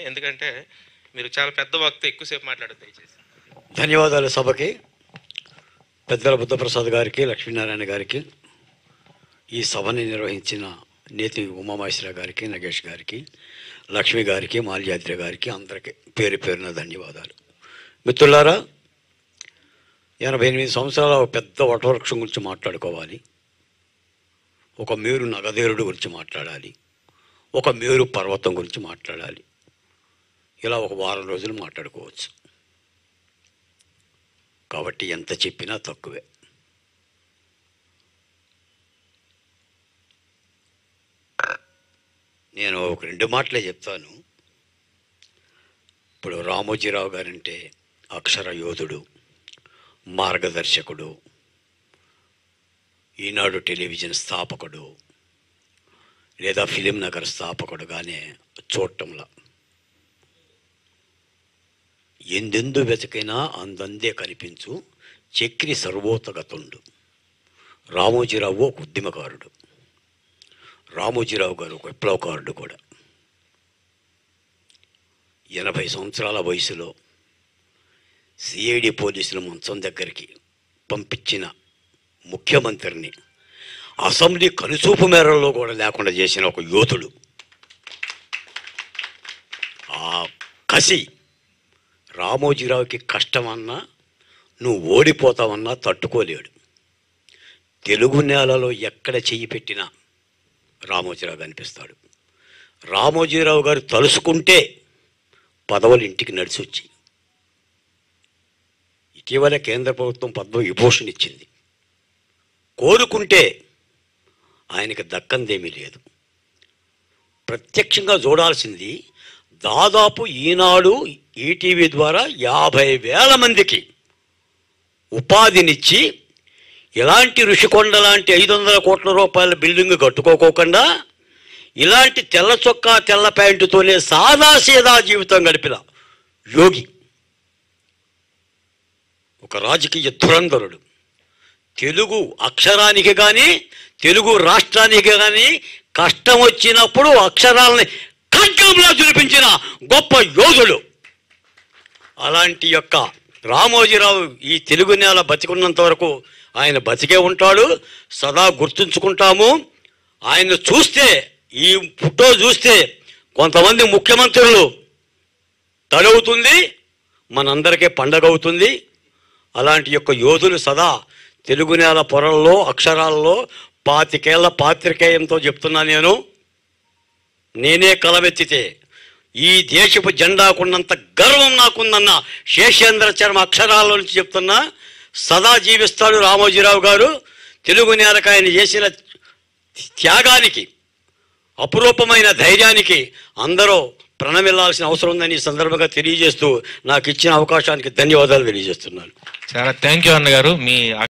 ఎందుకంటే మీరు చాలా పెద్ద వక్త, ఎక్కువసేపు మాట్లాడదు దయచేసి. ధన్యవాదాలు సభకి, పెద్దల బుద్ధప్రసాద్ గారికి, లక్ష్మీనారాయణ గారికి, ఈ సభని నిర్వహించిన నేతి ఉమామహేశ్వర గారికి, నగేష్ గారికి, లక్ష్మి గారికి, మాల్యాద్రి గారికి, అందరికీ పేరు పేరున ధన్యవాదాలు. మిత్రులారా, 88 సంవత్సరాల ఒక పెద్ద వటవృక్షం గురించి మాట్లాడుకోవాలి, ఒక మేరు నగదేరుడు గురించి మాట్లాడాలి, ఒక మేరు పర్వతం గురించి మాట్లాడాలి. ఇలా ఒక వారం రోజులు మాట్లాడుకోవచ్చు. కాబట్టి ఎంత చెప్పినా తక్కువే. నేను ఒక 2 మాటలే చెప్తాను. ఇప్పుడు రామోజీరావు గారంటే అక్షర యోధుడు, మార్గదర్శకుడు, ఈనాడు టెలివిజన్ స్థాపకుడు లేదా ఫిలిం నగర్ స్థాపకుడుగానే చూడటంలా, ఎందెందు వెతికినా అందందే కనిపించు చక్రి సర్వోతగతుండు. రామోజీరావు ఒక ఉద్యమకారుడు, రామోజీరావు గారు ఒక విప్లవకారుడు కూడా. 80 సంవత్సరాల వయసులో సిఐడి పోలీసుల మంచం దగ్గరికి పంపించిన ముఖ్యమంత్రిని అసెంబ్లీ కనుచూపు మేరల్లో కూడా లేకుండా చేసిన ఒక యోధుడు. ఆ కసి రామోజీరావుకి కష్టమన్నా, నువ్వు ఓడిపోతావన్నా తట్టుకోలేడు. తెలుగు నేలలో ఎక్కడ చెయ్యి పెట్టినా రామోజీరావు కనిపిస్తాడు. రామోజీరావు గారు తలుసుకుంటే పదవులు ఇంటికి నడిచి వచ్చి, ఇటీవల కేంద్ర ప్రభుత్వం పద్మవిభూషణ్ ఇచ్చింది. కోరుకుంటే ఆయనకి దక్కందేమీ లేదు. ప్రత్యక్షంగా చూడాల్సింది దాదాపు ఈనాడు ఈటీవీ ద్వారా 50,000 మందికి ఉపాధినిచ్చి, ఇలాంటి ఋషికొండ లాంటి 500 కోట్ల రూపాయల బిల్డింగ్ కట్టుకోకుండా ఇలాంటి తెల్ల చొక్కా తెల్ల ప్యాంటుతోనే సాదాసీదా జీవితం గడిపిన యోగి, ఒక రాజకీయ ధురంధరుడు, తెలుగు అక్షరానికి కానీ తెలుగు రాష్ట్రానికి కానీ కష్టం వచ్చినప్పుడు అక్షరాలని ఖడ్గంలా చూపించిన గొప్ప యోధుడు. అలాంటి యొక్క రామోజీరావు ఈ తెలుగు నేల బతికున్నంత వరకు ఆయన బతికే ఉంటాడు, సదా గుర్తుంచుకుంటాము. ఆయన చూస్తే, ఈ ఫోటో చూస్తే కొంతమంది ముఖ్యమంత్రులు తడవుతుంది, మనందరికీ పండగ అవుతుంది. అలాంటి యొక్క యోధులు సదా తెలుగు నేల పొరల్లో అక్షరాల్లో 25 ఏళ్ల పాత్రికేయంతో చెప్తున్నా, నేనే కలవెత్తితే ఈ దేశపు జెండాకున్నంత గర్వం నాకుందన్న శేషేంద్ర చర్మ అక్షరాల నుంచి చెప్తున్నా. సదా జీవిస్తాడు రామోజీరావు గారు. తెలుగు నేలకు ఆయన చేసిన త్యాగానికి, అపురూపమైన ధైర్యానికి అందరూ ప్రణమిల్లాల్సిన అవసరం ఉందని ఈ సందర్భంగా తెలియజేస్తూ నాకు ఇచ్చిన అవకాశానికి ధన్యవాదాలు తెలియజేస్తున్నాను. చాలా థ్యాంక్ యూ అన్నగారు. మీ